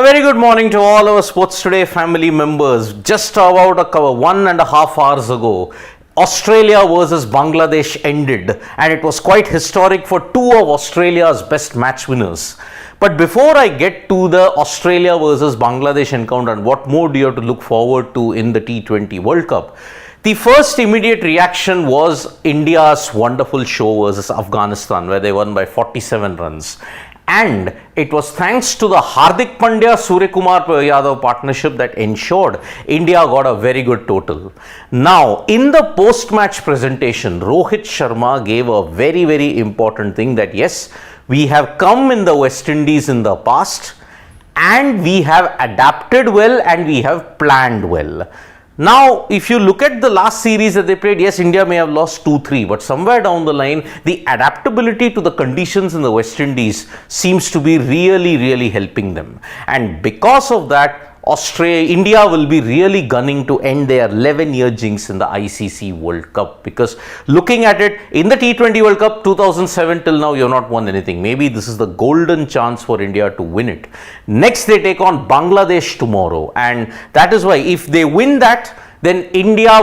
very good morning to all our Sports Today family members. Just about 1.5 hours ago, Australia versus Bangladesh ended, and it was quite historic for two of Australia's best match winners. But before I get to the Australia versus Bangladesh encounter and what more do you have to look forward to in the T20 World Cup, the first immediate reaction was India's wonderful show versus Afghanistan, where they won by 47 runs. And it was thanks to the Hardik Pandya Suryakumar Yadav partnership that ensured India got a very good total. Now, in the post-match presentation, Rohit Sharma gave a very, very important thing that yes, we have come in the West Indies in the past and we have adapted well and we have planned well. Now, if you look at the last series that they played, yes, India may have lost 2-3, but somewhere down the line, the adaptability to the conditions in the West Indies seems to be really helping them. And because of that, India will be really gunning to end their 11-year jinx in the ICC World Cup, because looking at it, in the T20 World Cup 2007 till now, you have not won anything. Maybe this is the golden chance for India to win it. Next, they take on Bangladesh tomorrow, and that is why if they win that, then India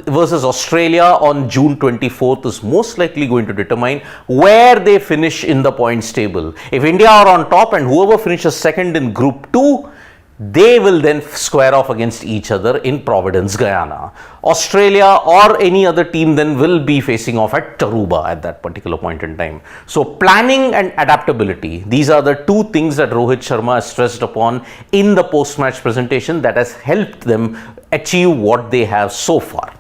versus Australia on June 24th is most likely going to determine where they finish in the points table. If India are on top and whoever finishes second in Group 2, they will then square off against each other in Providence, Guyana. Australia or any other team then will be facing off at Taruba at that particular point in time. So planning and adaptability, these are the two things that Rohit Sharma has stressed upon in the post-match presentation that has helped them achieve what they have so far.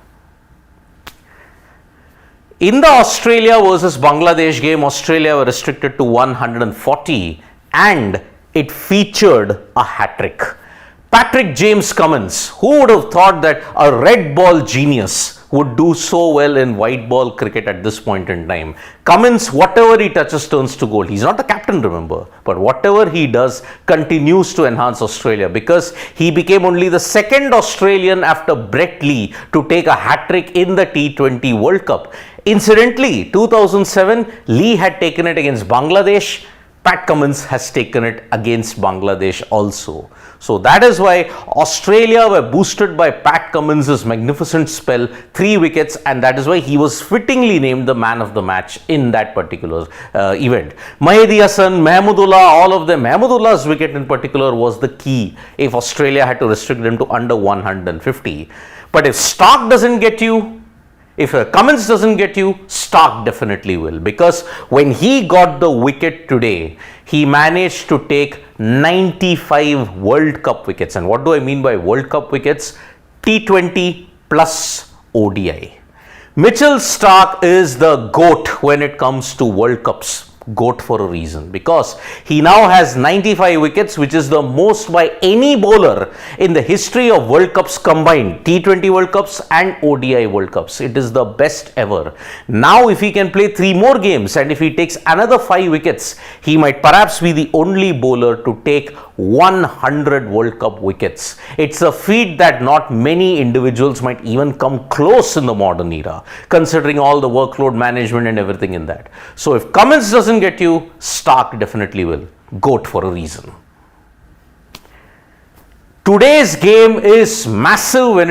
In the Australia versus Bangladesh game, Australia were restricted to 140 and it featured a hat-trick. Patrick James Cummins, who would have thought that a red ball genius would do so well in white ball cricket at this point in time. Cummins, whatever he touches turns to gold. He's not the captain, remember, but whatever he does continues to enhance Australia, because he became only the second Australian after Brett Lee to take a hat-trick in the T20 World Cup. Incidentally, 2007, Lee had taken it against Bangladesh. Pat Cummins has taken it against Bangladesh also. So that is why Australia were boosted by Pat Cummins' magnificent spell, 3 wickets, and that is why he was fittingly named the man of the match in that particular event. Mahedi Hassan, Mahmudullah, all of them, Mahmudullah's wicket in particular was the key if Australia had to restrict them to under 150. But if Starc doesn't get you, if Cummins doesn't get you, Starc definitely will, because when he got the wicket today, he managed to take 95 World Cup wickets. And what do I mean by World Cup wickets? T20 plus ODI. Mitchell Starc is the GOAT when it comes to World Cups. GOAT for a reason, because he now has 95 wickets, which is the most by any bowler in the history of World Cups combined, T20 World Cups and ODI World Cups. It is the best ever. Now, if he can play 3 more games and if he takes another 5 wickets, he might perhaps be the only bowler to take 100 World Cup wickets. It's a feat that not many individuals might even come close in the modern era, considering all the workload management and everything in that. So if Cummins doesn't get you, Starc definitely will. GOAT for a reason. Today's game is massive when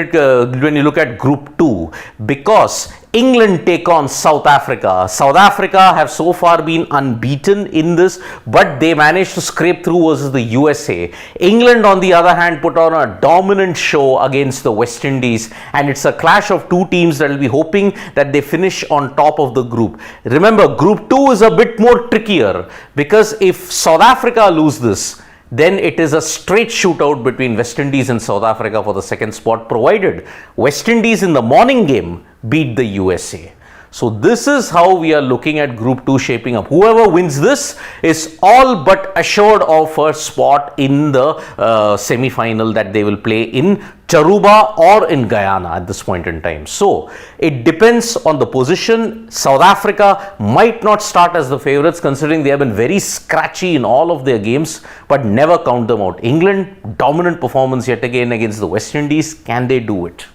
you look at Group 2, because England take on South Africa. South Africa have so far been unbeaten in this, but they managed to scrape through versus the USA. England, on the other hand, put on a dominant show against the West Indies, and it's a clash of two teams that will be hoping that they finish on top of the group. Remember, Group 2 is a bit more trickier, because if South Africa lose this, then it is a straight shootout between West Indies and South Africa for the second spot, provided West Indies in the morning game beat the USA. So this is how we are looking at Group 2 shaping up. Whoever wins this is all but assured of a spot in the semi-final that they will play in Taruba or in Guyana at this point in time. So it depends on the position. South Africa might not start as the favourites, considering they have been very scratchy in all of their games, but never count them out. England, dominant performance yet again against the West Indies. Can they do it?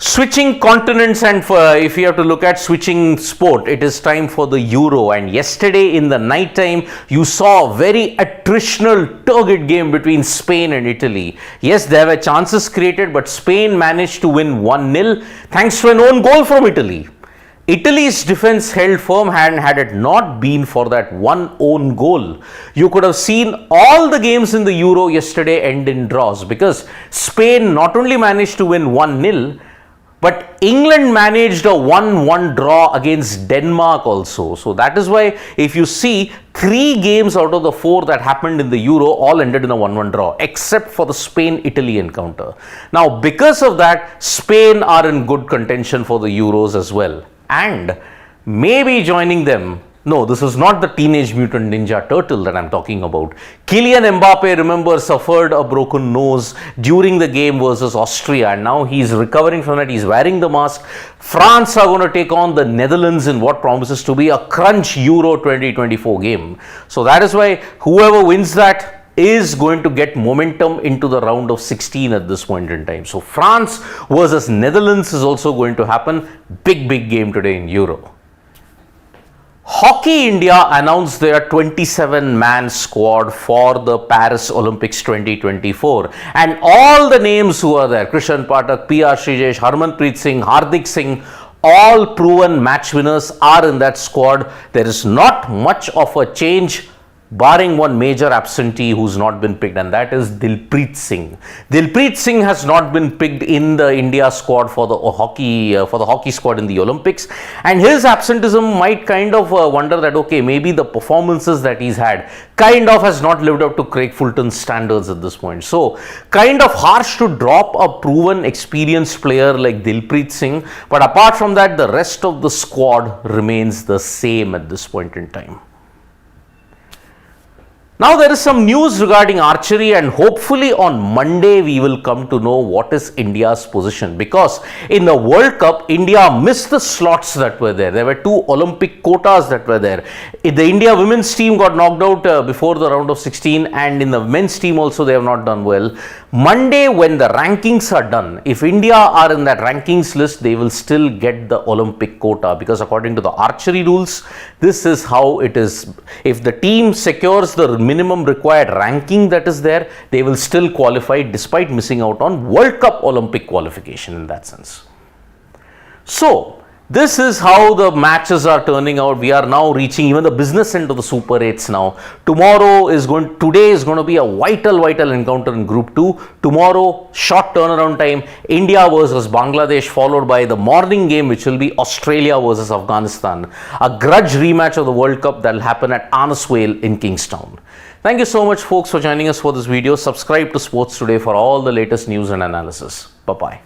Switching continents, and if you have to look at switching sport, it is time for the Euro. And yesterday in the night time, you saw a very attritional, turgid game between Spain and Italy. Yes, there were chances created, but Spain managed to win 1-0 thanks to an own goal from Italy. Italy's defense held firm, and had it not been for that one own goal, you could have seen all the games in the Euro yesterday end in draws, because Spain not only managed to win 1-0, but England managed a 1-1 draw against Denmark also. So that is why if you see 3 games out of the 4 that happened in the Euro all ended in a 1-1 draw, except for the Spain-Italy encounter. Now because of that, Spain are in good contention for the Euros as well. And maybe joining them, no, this is not the Teenage Mutant Ninja Turtle that I'm talking about. Kylian Mbappe, remember, suffered a broken nose during the game versus Austria, and now he's recovering from that. He's wearing the mask. France are going to take on the Netherlands in what promises to be a crunch Euro 2024 game. So that is why whoever wins that is going to get momentum into the round of 16 at this point in time. So France versus Netherlands is also going to happen. Big game today in Euro. Hockey India announced their 27-man squad for the Paris Olympics 2024, and all the names who are there, Krishan Pathak, PR Srijesh, Harmanpreet Singh, Hardik Singh, all proven match winners are in that squad. There is not much of a change, barring one major absentee who's not been picked, and that is Dilpreet Singh. Dilpreet Singh has not been picked in the India squad for the hockey squad in the Olympics, and his absenteeism might kind of wonder that okay, maybe the performances that he's had kind of has not lived up to Craig Fulton's standards at this point. So kind of harsh to drop a proven experienced player like Dilpreet Singh, but apart from that, the rest of the squad remains the same at this point in time. Now there is some news regarding archery, and hopefully on Monday we will come to know what is India's position, because in the World Cup India missed the slots that were there. There were 2 Olympic quotas that were there. The India women's team got knocked out before the round of 16, and in the men's team also they have not done well. Monday when the rankings are done, if India are in that rankings list, they will still get the Olympic quota, because according to the archery rules, this is how it is. If the team secures the minimum required ranking that is there, they will still qualify despite missing out on World Cup Olympic qualification in that sense. So this is how the matches are turning out. We are now reaching even the business end of the Super 8s now. Today is going to be a vital encounter in Group 2. Tomorrow, short turnaround time, India versus Bangladesh, followed by the morning game, which will be Australia versus Afghanistan. A grudge rematch of the World Cup that will happen at Arnesvale in Kingstown. Thank you so much, folks, for joining us for this video. Subscribe to Sports Today for all the latest news and analysis. Bye-bye.